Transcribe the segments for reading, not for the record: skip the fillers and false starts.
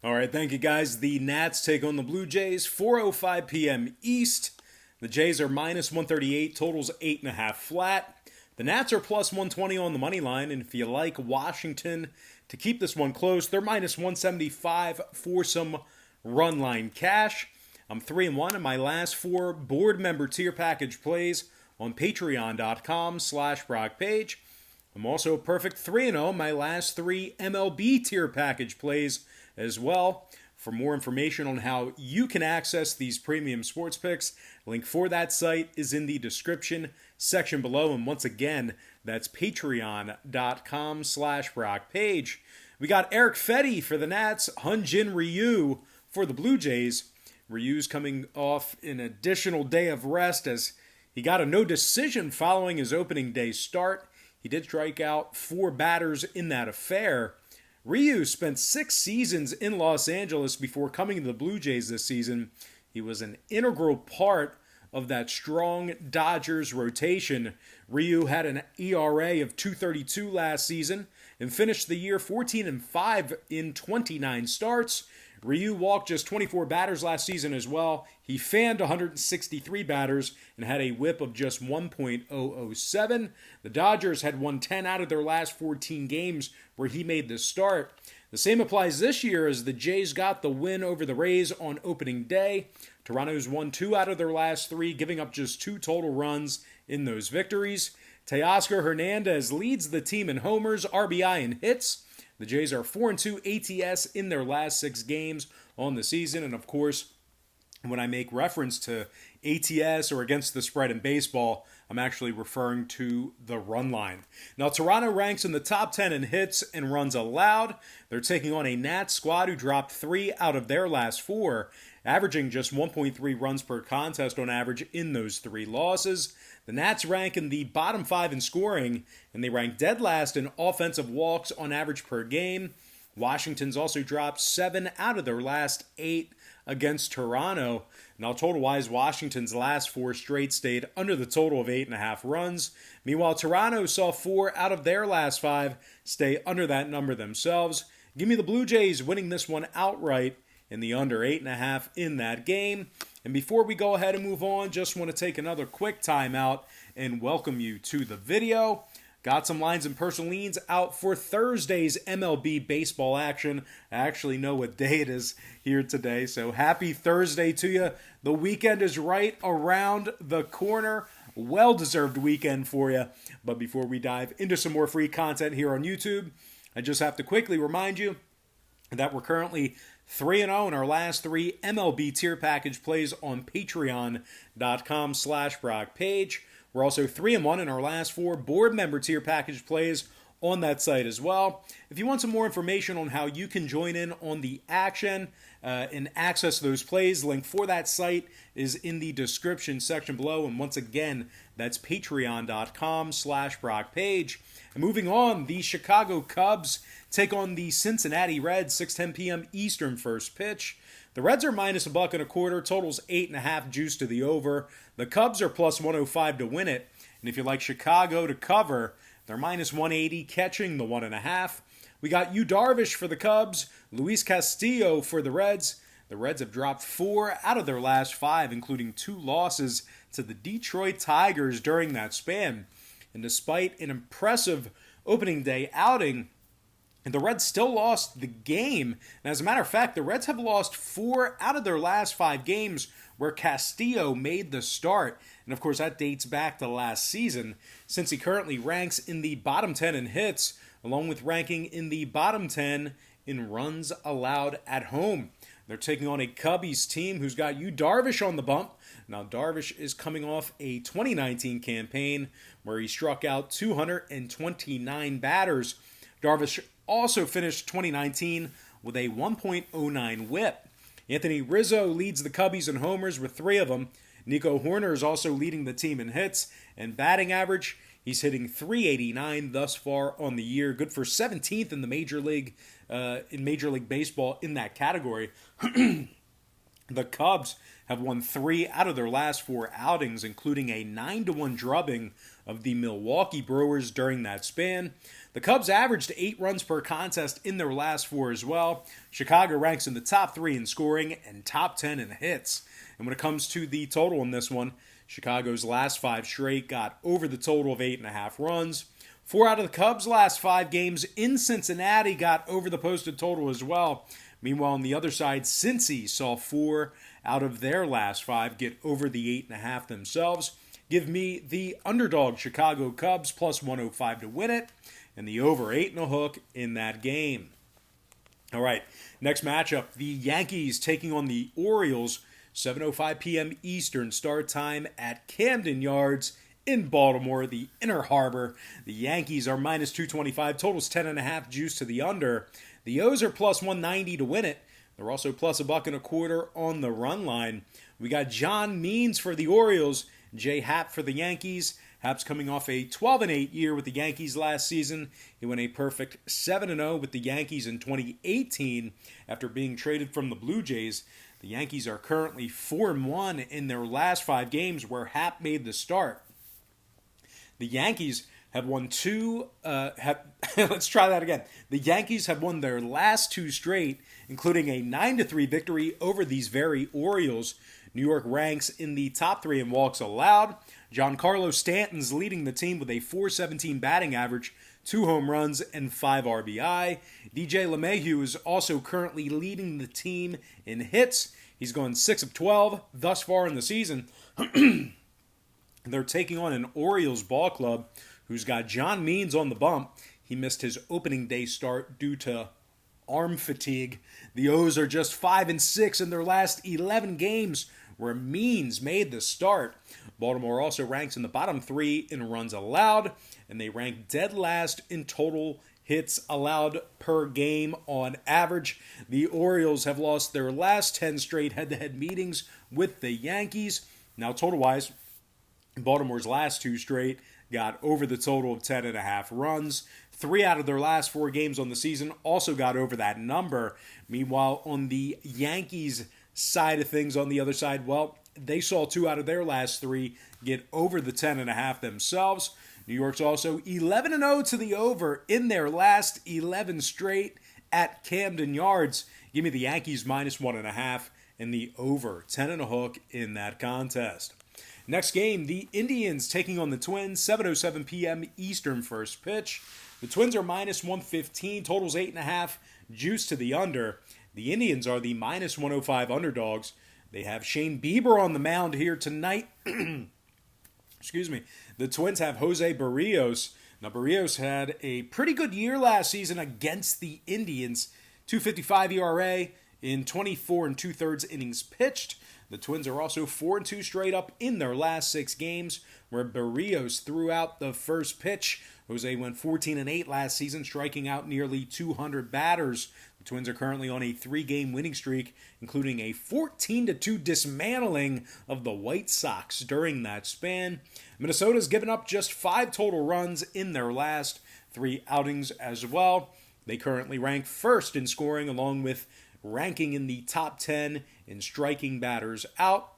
All right, thank you guys. The Nats take on the Blue Jays, 4:05 p.m. East. The Jays are minus 138, totals 8.5 flat. The Nats are plus 120 on the money line, and if you like Washington to keep this one close, they're minus 175 for some run line cash. I'm 3-1 in my last four board member tier package plays on patreon.com/Brock Page. I'm also a perfect 3-0 in my last three MLB tier package plays as well. For more information on how you can access these premium sports picks, link for that site is in the description section below. And once again, that's patreon.com/Brock Page. We got Eric Fetty for the Nats, Hyun-Jin Ryu for the Blue Jays. Ryu's coming off an additional day of rest as he got a no decision following his opening day start. He did strike out four batters in that affair. Ryu spent 6 seasons in Los Angeles before coming to the Blue Jays this season. He was an integral part of that strong Dodgers rotation. Ryu had an ERA of 2.32 last season and finished the year 14-5 in 29 starts. Ryu walked just 24 batters last season as well. He fanned 163 batters and had a whip of just 1.007. The Dodgers had won 10 out of their last 14 games where he made the start. The same applies this year as the Jays got the win over the Rays on opening day. Toronto's won 2 out of their last 3, giving up just 2 total runs in those victories. Teoscar Hernandez leads the team in homers, RBI, and hits. The Jays are 4-2 ATS in their last 6 games on the season. And of course, when I make reference to ATS or against the spread in baseball, I'm actually referring to the run line. Now, Toronto ranks in the top 10 in hits and runs allowed. They're taking on a Nats squad who dropped 3 out of their last 4, averaging just 1.3 runs per contest on average in those 3 losses. The Nats rank in the bottom 5 in scoring, and they rank dead last in offensive walks on average per game. Washington's also dropped 7 out of their last 8 against Toronto. Now, total-wise, Washington's last 4 straight stayed under the total of 8.5 runs. Meanwhile, Toronto saw 4 out of their last 5 stay under that number themselves. Give me the Blue Jays winning this one outright in the under 8.5 in that game. And before we go ahead and move on, just want to take another quick timeout and welcome you to the video. Got some lines and personal leans out for Thursday's MLB baseball action. I actually know what day it is here today, so happy Thursday to you. The weekend is right around the corner. Well-deserved weekend for you. But before we dive into some more free content here on YouTube, I just have to quickly remind you that we're currently 3-0 in our last 3 MLB tier package plays on patreon.com/Brock Page. We're also 3-1 in our last 4 board member tier package plays on that site as well. If you want some more information on how you can join in on the action and access those plays, link for that site is in the description section below. And once again, that's patreon.com/Brock Page. And moving on, the Chicago Cubs take on the Cincinnati Reds, 6:10 p.m. Eastern first pitch. The Reds are minus $1.25, totals 8.5, juice to the over. The Cubs are plus 105 to win it. And if you like Chicago to cover, they're minus 180, catching the 1.5. We got Yu Darvish for the Cubs, Luis Castillo for the Reds. The Reds have dropped 4 out of their last 5, including 2 losses to the Detroit Tigers during that span. And despite an impressive opening day outing, the Reds still lost the game. And as a matter of fact, the Reds have lost 4 out of their last 5 games where Castillo made the start. And of course, that dates back to last season, since he currently ranks in the bottom 10 in hits, along with ranking in the bottom 10 in runs allowed at home. They're taking on a Cubbies team who's got Yu Darvish on the bump. Now, Darvish is coming off a 2019 campaign where he struck out 229 batters. Darvish also finished 2019 with a 1.09 whip. Anthony Rizzo leads the Cubbies in homers with 3 of them. Nico Horner is also leading the team in hits and batting average. He's hitting .389 thus far on the year, good for 17th in the Major League Baseball in that category. The Cubs have won 3 out of their last 4 outings, including a 9-1 drubbing of the Milwaukee Brewers during that span. The Cubs averaged 8 runs per contest in their last 4 as well. Chicago ranks in the top 3 in scoring and top 10 in hits. And when it comes to the total in this one, Chicago's last 5 straight got over the total of 8.5 runs. 4 out of the Cubs' last 5 games in Cincinnati got over the posted total as well. Meanwhile, on the other side, Cincy saw 4 out of their last 5 get over the 8.5 themselves. Give me the underdog Chicago Cubs plus 105 to win it, and the over 8.5 in that game. All right, next matchup, the Yankees taking on the Orioles, 7:05 p.m. Eastern start time at Camden Yards in Baltimore, the Inner Harbor. The Yankees are minus 225, totals 10.5, juice to the under. The O's are plus 190 to win it. They're also plus $1.25 on the run line. We got John Means for the Orioles, Jay Happ for the Yankees. Happ's coming off a 12-8 year with the Yankees last season. He went a perfect 7-0 with the Yankees in 2018 after being traded from the Blue Jays. The Yankees are currently 4-1 in their last 5 games where Happ made the start. The Yankees have won let's try that again. The Yankees have won their last 2 straight, including a 9-3 victory over these very Orioles. New York ranks in the top 3 in walks allowed. Giancarlo Stanton's leading the team with a .417 batting average, 2 home runs, and 5 RBI. DJ LeMahieu is also currently leading the team in hits. He's gone 6 of 12 thus far in the season. They're taking on an Orioles ball club who's got John Means on the bump. He missed his opening day start due to arm fatigue. The O's are just 5-6 in their last 11 games where Means made the start. Baltimore also ranks in the bottom 3 in runs allowed, and they rank dead last in total hits allowed per game on average. The Orioles have lost their last 10 straight head-to-head meetings with the Yankees. Now, total-wise, Baltimore's last 2 straight got over the total of 10.5 runs. 3 out of their last 4 games on the season also got over that number. Meanwhile, on the Yankees side of things, on the other side, well, they saw 2 out of their last 3 get over the 10.5 themselves. New York's also 11-0 to the over in their last 11 straight at Camden Yards. Give me the Yankees minus 1.5 and the over 10.5 in that contest. Next game, the Indians taking on the Twins, 7:07 p.m. Eastern first pitch. The Twins are minus 115, totals 8.5, juice to the under. The Indians are the minus 105 underdogs. They have Shane Bieber on the mound here tonight. Excuse me. The Twins have Jose Barrios. Now, Barrios had a pretty good year last season against the Indians. 2.55 ERA in 24 2/3 innings pitched. The Twins are also 4-2 straight up in their last 6 games, where Barrios threw out the first pitch. Jose went 14-8 last season, striking out nearly 200 batters. The Twins are currently on a 3-game winning streak, including a 14-2 dismantling of the White Sox during that span. Minnesota's given up just 5 total runs in their last 3 outings as well. They currently rank first in scoring, along with ranking in the top 10 in striking batters out.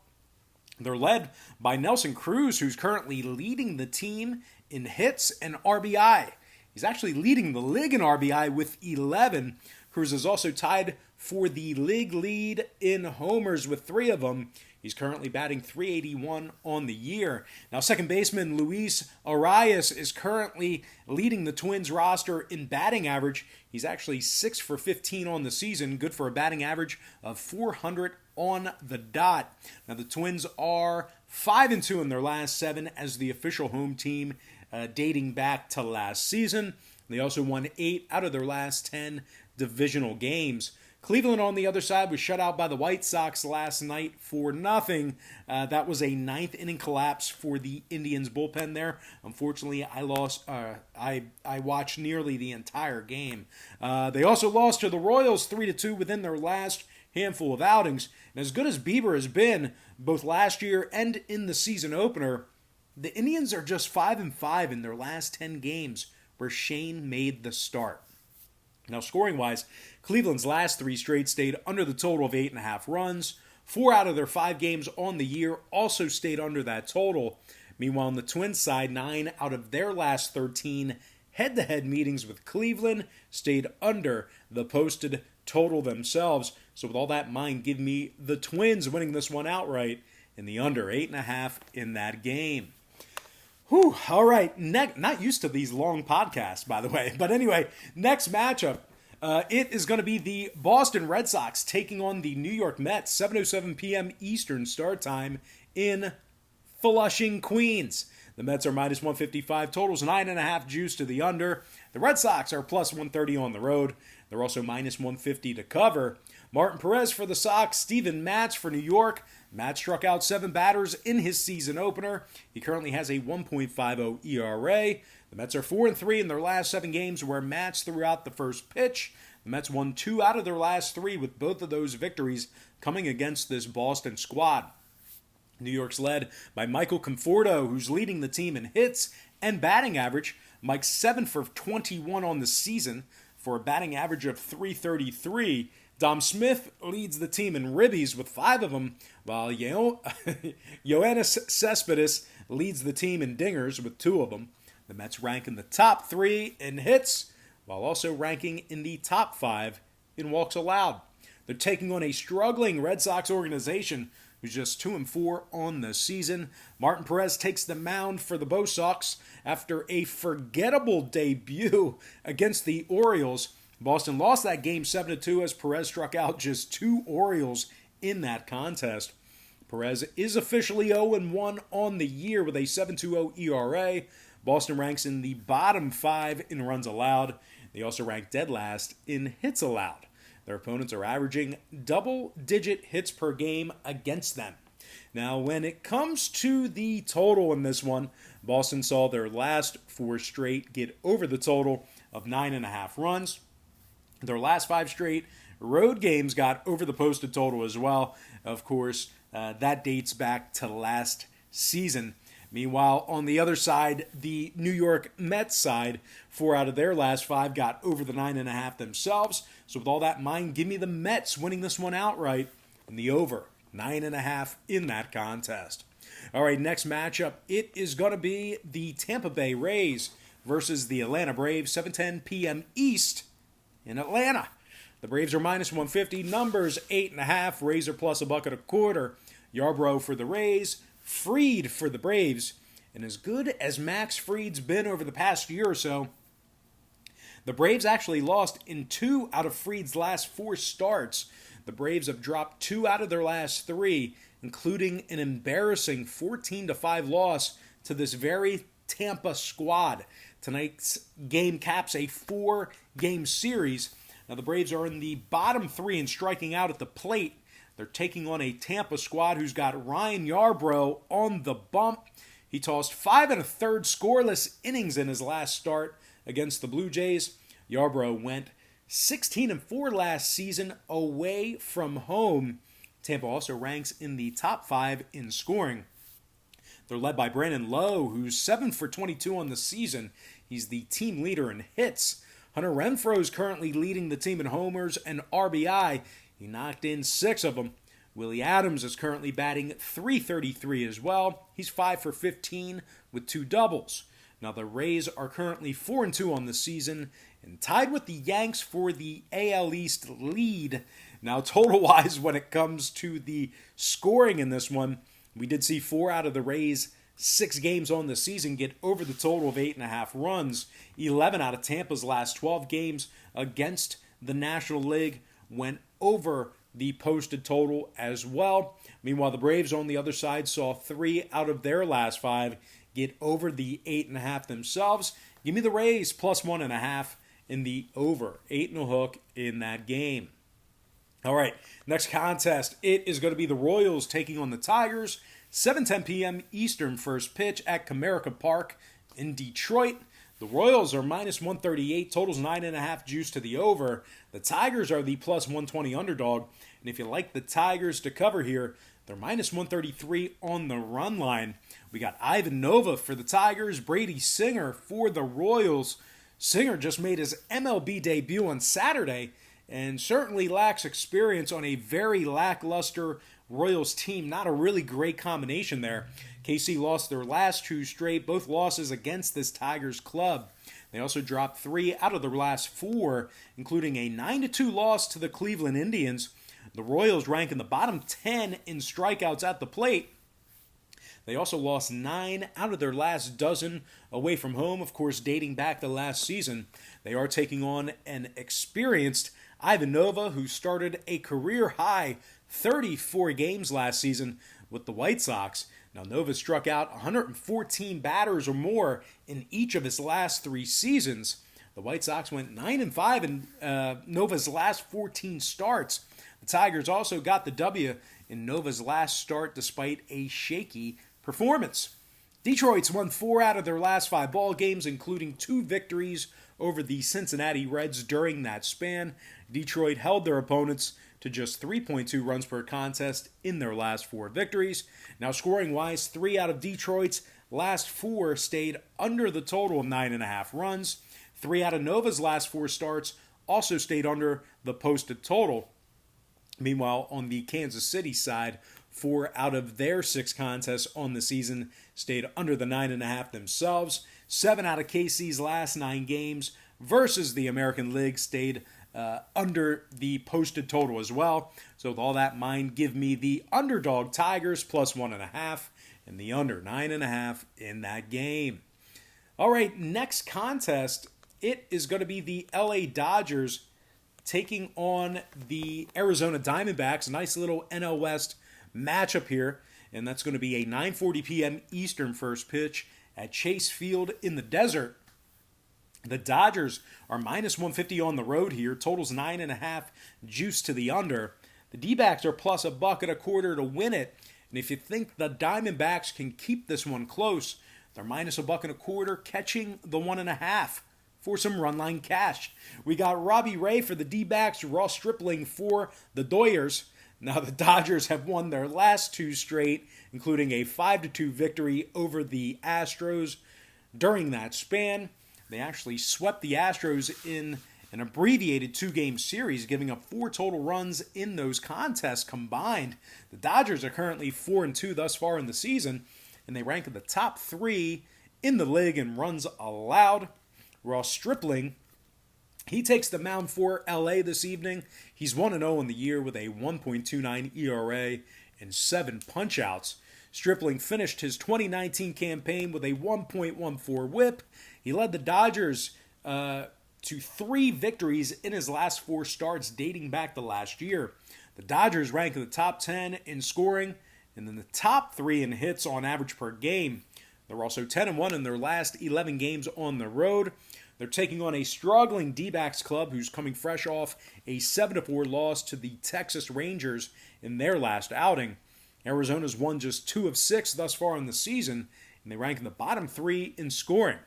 They're led by Nelson Cruz, who's currently leading the team in hits and RBI. He's actually leading the league in RBI with 11. Cruz is also tied for the league lead in homers with 3 of them. He's currently batting .381 on the year. Now, second baseman Luis Arias is currently leading the Twins roster in batting average. He's actually 6 for 15 on the season, good for a batting average of .400 on the dot. Now, the Twins are 5-2 in their last 7 as the official home team dating back to last season. They also won 8 out of their last 10 divisional games. Cleveland, on the other side, was shut out by the White Sox last night for nothing. That was a 9th inning collapse for the Indians bullpen there. Unfortunately, I watched nearly the entire game. They also lost to the Royals 3-2 within their last handful of outings. And as good as Bieber has been, both last year and in the season opener, the Indians are just 5-5 in their last 10 games where Shane made the start. Now, scoring-wise, Cleveland's last 3 straight stayed under the total of 8.5 runs. 4 out of their 5 games on the year also stayed under that total. Meanwhile, on the Twins side, 9 out of their last 13 head-to-head meetings with Cleveland stayed under the posted total themselves. So with all that in mind, give me the Twins winning this one outright in the under 8.5 in that game. Whew, all right, not used to these long podcasts, by the way. But anyway, next matchup, it is going to be the Boston Red Sox taking on the New York Mets, 7:07 p.m. Eastern start time in Flushing, Queens. The Mets are minus 155, totals 9.5 juice to the under. The Red Sox are plus 130 on the road. They're also minus 150 to cover. Martin Perez for the Sox, Steven Matz for New York. Matz struck out 7 batters in his season opener. He currently has a 1.50 ERA. The Mets are 4-3 in their last 7 games where Matz threw out the first pitch. The Mets won 2 out of their last 3 with both of those victories coming against this Boston squad. New York's led by Michael Conforto, who's leading the team in hits and batting average. Mike's 7 for 21 on the season for a batting average of .333. Dom Smith leads the team in ribbies with 5 of them, while Yoenis Cespedes leads the team in dingers with 2 of them. The Mets rank in the top 3 in hits, while also ranking in the top 5 in walks allowed. They're taking on a struggling Red Sox organization who's just 2-4 on the season. Martin Perez takes the mound for the Bo Sox after a forgettable debut against the Orioles. Boston lost that game 7-2 as Perez struck out just 2 Orioles in that contest. Perez is officially 0-1 on the year with a 7.20 ERA. Boston ranks in the bottom 5 in runs allowed. They also rank dead last in hits allowed. Their opponents are averaging double-digit hits per game against them. Now, when it comes to the total in this one, Boston saw their last 4 straight get over the total of 9.5 runs. Their last 5 straight road games got over the posted total as well. Of course, that dates back to last season. Meanwhile, on the other side, the New York Mets side, 4 out of their last 5 got over the 9.5 themselves. So with all that in mind, give me the Mets winning this one outright in the over 9.5 in that contest. All right, next matchup, it is going to be the Tampa Bay Rays versus the Atlanta Braves, 7:10 p.m. East in Atlanta. The Braves are minus 150, numbers 8.5, Rays are plus $1.25. Yarbrough for the Rays, Fried for the Braves, and as good as Max Fried's been over the past year or so, the Braves actually lost in 2 out of Fried's last 4 starts. The Braves have dropped 2 out of their last 3, including an embarrassing 14-5 loss to this very Tampa squad. Tonight's game caps a 4-game series. Now the Braves are in the bottom 3 in striking out at the plate. They're taking on a Tampa squad who's got Ryan Yarbrough on the bump. He tossed 5 1/3 scoreless innings in his last start against the Blue Jays. Yarbrough went 16-4 last season away from home. Tampa also ranks in the top 5 in scoring. They're led by Brandon Lowe, who's 7 for 22 on the season. He's the team leader in hits. Hunter Renfroe is currently leading the team in homers and RBI. He knocked in 6 of them. Willie Adams is currently batting .333 as well. He's 5 for 15 with 2 doubles. Now the Rays are currently 4-2 on the season and tied with the Yanks for the AL East lead. Now total-wise, when it comes to the scoring in this one, we did see 4 out of the Rays' 6 games on the season get over the total of 8.5 runs. 11 out of Tampa's last 12 games against the National League went over the posted total as well. Meanwhile, the Braves on the other side saw 3 out of their last 5 get over the 8.5 themselves. Give me the Rays plus 1.5 in the over. 8.5 in that game. All right, next contest. It is going to be the Royals taking on the Tigers. 7:10 p.m. Eastern first pitch at Comerica Park in Detroit. The Royals are minus 138, totals 9.5 juice to the over. The Tigers are the plus 120 underdog. And if you like the Tigers to cover here, they're minus 133 on the run line. We got Ivan Nova for the Tigers, Brady Singer for the Royals. Singer just made his MLB debut on Saturday and certainly lacks experience on a very lackluster Royals team. Not a really great combination there. KC lost their last two straight, both losses against this Tigers club. They also dropped 3 out of their last 4, including a 9-2 loss to the Cleveland Indians. The Royals rank in the bottom 10 in strikeouts at the plate. They also lost 9 out of their last dozen away from home, of course, dating back to last season. They are taking on an experienced Ivan Nova, who started a career-high 34 games last season with the White Sox. Now, Nova struck out 114 batters or more in each of his last 3 seasons. The White Sox went 9-5 in Nova's last 14 starts. The Tigers also got the W in Nova's last start despite a shaky performance. Detroit's won 4 out of their last 5 ball games, including 2 victories over the Cincinnati Reds during that span. Detroit held their opponents to just 3.2 runs per contest in their last 4 victories. Now, scoring-wise, 3 out of Detroit's last 4 stayed under the total of 9.5 runs. 3 out of Nova's last 4 starts also stayed under the posted total. Meanwhile, on the Kansas City side, 4 out of their 6 contests on the season stayed under the 9.5 themselves. 7 out of KC's last 9 games versus the American League stayed under the posted total as well. So with all that in mind, give me the Underdog Tigers plus 1.5 and the under 9.5 in that game. All right, next contest, it is going to be the LA Dodgers taking on the Arizona Diamondbacks. A nice little NL West matchup here, and that's going to be a 9:40 p.m. Eastern first pitch at Chase Field in the desert. The Dodgers are minus 150 on the road here. Total's 9.5, juice to the under. The D-backs are plus $1.25 to win it. And if you think the Diamondbacks can keep this one close, they're minus $1.25, catching the 1.5 for some run line cash. We got Robbie Ray for the D-backs, Ross Stripling for the Doyers. Now the Dodgers have won their last 2 straight, including a 5-2 victory over the Astros. During that span, they actually swept the Astros in an abbreviated 2-game series, giving up 4 total runs in those contests combined. The Dodgers are currently 4-2 thus far in the season, and they rank in the top 3 in the league in runs allowed. Ross Stripling, he takes the mound for LA this evening. He's 1-0 in the year with a 1.29 ERA and 7 punchouts. Stripling finished his 2019 campaign with a 1.14 whip. He led the Dodgers to 3 victories in his last 4 starts dating back to last year. The Dodgers rank in the top 10 in scoring and in the top 3 in hits on average per game. They're also 10-1 in their last 11 games on the road. They're taking on a struggling D-backs club who's coming fresh off a 7-4 loss to the Texas Rangers in their last outing. Arizona's won just 2 of 6 thus far in the season, and they rank in the bottom 3 in scoring.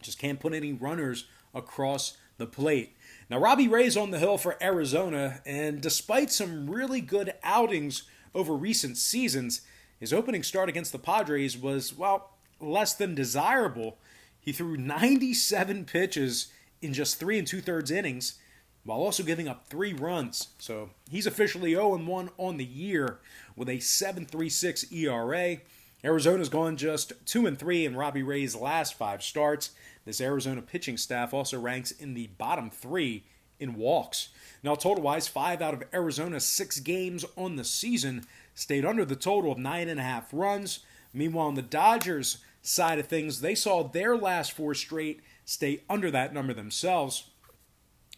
Just can't put any runners across the plate. Now, Robbie Ray's on the hill for Arizona, and despite some really good outings over recent seasons, his opening start against the Padres was, well, less than desirable. He threw 97 pitches in just 3 2/3 innings, while also giving up 3 runs. So he's officially 0-1 on the year with a 7.36 ERA. Arizona's gone just 2-3 in Robbie Ray's last 5 starts. This Arizona pitching staff also ranks in the bottom 3 in walks. Now, total-wise, 5 out of Arizona's 6 games on the season stayed under the total of 9.5 runs. Meanwhile, on the Dodgers side of things, they saw their last 4 straight stay under that number themselves.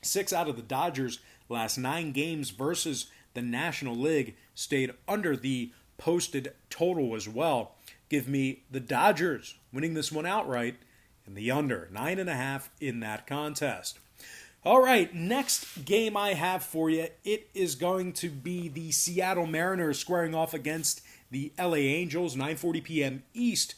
6 out of the Dodgers' last 9 games versus the National League stayed under the posted total as well. Give me the Dodgers winning this one outright and the under 9.5 in that contest. All right, next game I have for you, it is going to be the Seattle Mariners squaring off against the LA Angels, 9:40 p.m. East.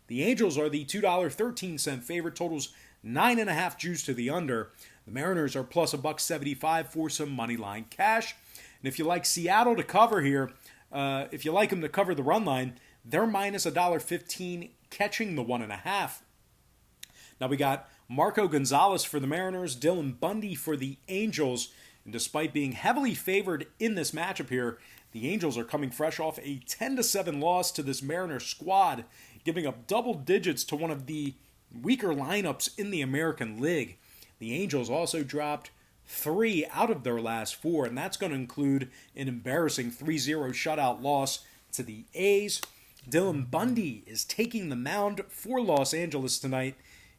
The Angels are the $2.13 favorite, totals 9.5 juice to the under. The Mariners are plus $1.75 for some money line cash. And if you like Seattle to cover here, if you like them to cover the run line, they're minus $1.15 catching the 1.5. Now we got Marco Gonzalez for the Mariners, Dylan Bundy for the Angels. And despite being heavily favored in this matchup here, the Angels are coming fresh off a 10-7 loss to this Mariners squad, giving up double digits to one of the weaker lineups in the American League. The Angels also dropped 3 out of their last 4, and that's going to include an embarrassing 3-0 shutout loss to the A's. Dylan Bundy is taking the mound for Los Angeles tonight.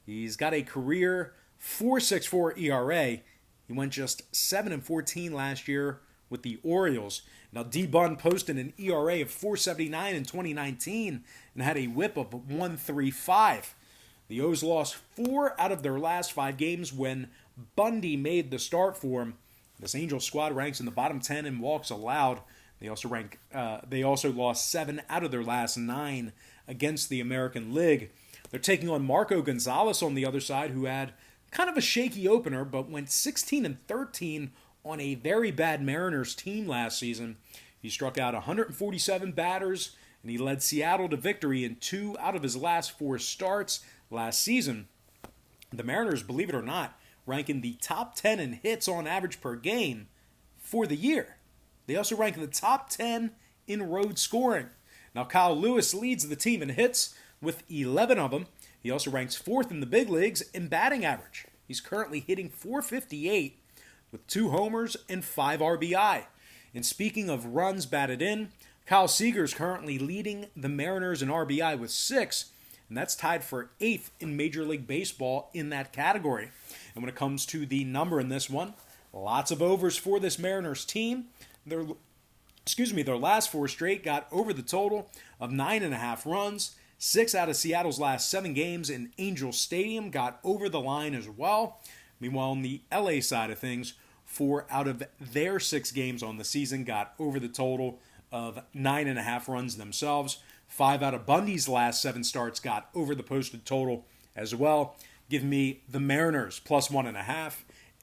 He's got a career 4.64 ERA. He went just 7-14 last year with the Orioles. Now, D-Bun posted an ERA of 4.79 in 2019 and had a whip of 1.35. The O's lost 4 out of their last 5 games when Bundy made the start for him. This Angels squad ranks in the bottom 10 in walks allowed. They also lost 7 out of their last 9 against the American League. They're taking on Marco Gonzalez on the other side, who had kind of a shaky opener, but went 16-13 on a very bad Mariners team last season. He struck out 147 batters, and he led Seattle to victory in 2 out of his last 4 starts last season. The Mariners, believe it or not, rank in the top 10 in hits on average per game for the year. They also rank in the top 10 in road scoring. Now, Kyle Lewis leads the team in hits with 11 of them. He also ranks 4th in the big leagues in batting average. He's currently hitting .458 with 2 homers and 5 RBI. And speaking of runs batted in, Kyle Seager is currently leading the Mariners in RBI with 6, and that's tied for 8th in Major League Baseball in that category. And when it comes to the number in this one, lots of overs for this Mariners team. Their last 4 straight got over the total of 9.5 runs. 6 out of Seattle's last 7 games in Angel Stadium got over the line as well. Meanwhile, on the LA side of things, 4 out of their 6 games on the season got over the total of 9.5 runs themselves. 5 out of Bundy's last 7 starts got over the posted total as well. Give me the Mariners plus 1.5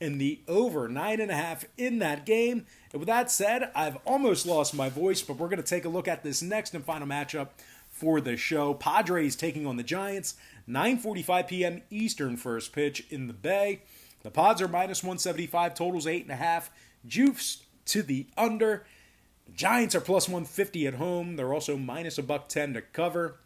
and the over 9.5 in that game. And with that said, I've almost lost my voice, but we're going to take a look at this next and final matchup for the show. Padres taking on the Giants, 9:45 p.m. Eastern first pitch in the Bay. The Pods are minus 175, totals 8.5. Juice to the under. The Giants are plus 150 at home. They're also minus $1.10 to cover.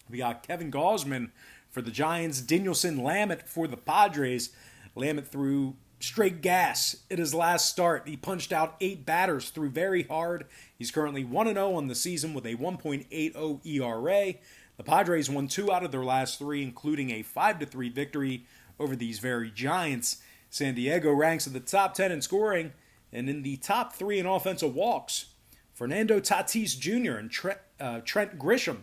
We got Kevin Gausman for the Giants, Dinelson Lamet for the Padres. Lamet threw straight gas in his last start. He punched out 8 batters, threw very hard. He's currently 1-0 on the season with a 1.80 ERA. The Padres won 2 out of their last 3, including a 5-3 victory over these very Giants. San Diego ranks in the top 10 in scoring and in the top 3 in offensive walks. Fernando Tatis Jr. and Trent Grisham,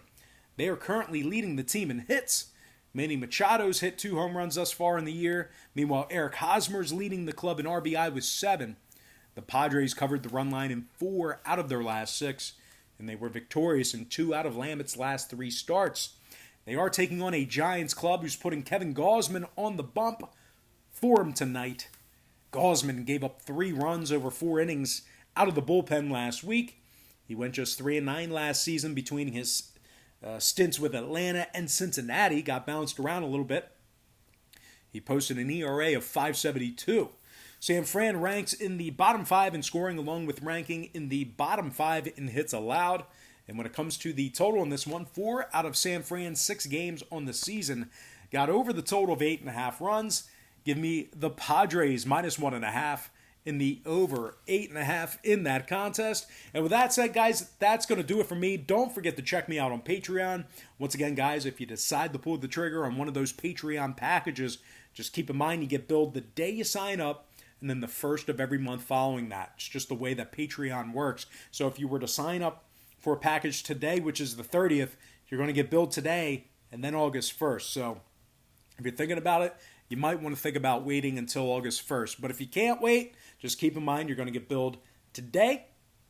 they are currently leading the team in hits. Manny Machado's hit 2 home runs thus far in the year. Meanwhile, Eric Hosmer's leading the club in RBI with 7. The Padres covered the run line in 4 out of their last 6, and they were victorious in 2 out of Lamet's last 3 starts. They are taking on a Giants club who's putting Kevin Gausman on the bump for him tonight. Gausman gave up 3 runs over 4 innings out of the bullpen last week. He went just 3-9 last season between his stints with Atlanta and Cincinnati. Got bounced around a little bit. He posted an ERA of 5.72. San Fran ranks in the bottom 5 in scoring, along with ranking in the bottom 5 in hits allowed. And when it comes to the total in this one, 4 out of San Fran's 6 games on the season got over the total of 8.5 runs. Give me the Padres minus 1.5 in the over 8.5 in that contest. And with that said, guys, that's going to do it for me. Don't forget to check me out on Patreon. Once again, guys, if you decide to pull the trigger on one of those Patreon packages, just keep in mind you get billed the day you sign up and then the first of every month following that. It's just the way that Patreon works. So if you were to sign up for a package today, which is the 30th, you're going to get billed today and then August 1st. So if you're thinking about it, you might want to think about waiting until August 1st. But if you can't wait, just keep in mind you're going to get billed today,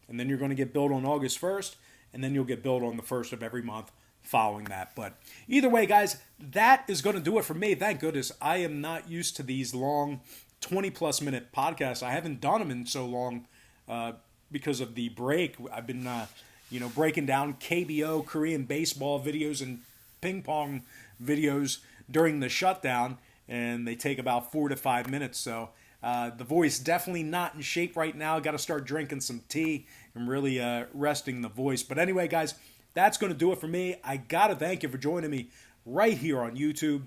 and then you're going to get billed on August 1st, and then you'll get billed on the 1st of every month following that. But either way, guys, that is going to do it for me. Thank goodness I am not used to these long 20-plus minute podcasts. I haven't done them in so long because of the break. I've been breaking down KBO, Korean baseball videos, and ping pong videos during the shutdown, and they take about 4 to 5 minutes. So The voice definitely not in shape right now. Got to start drinking some tea and really resting the voice. But anyway, guys, that's going to do it for me. I got to thank you for joining me right here on YouTube.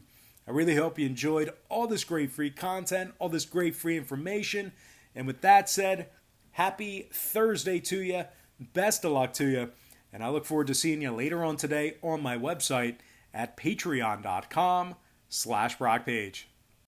I really hope you enjoyed all this great free content, all this great free information. And with that said, happy Thursday to you. Best of luck to you. And I look forward to seeing you later on today on my website at patreon.com/BrockPage.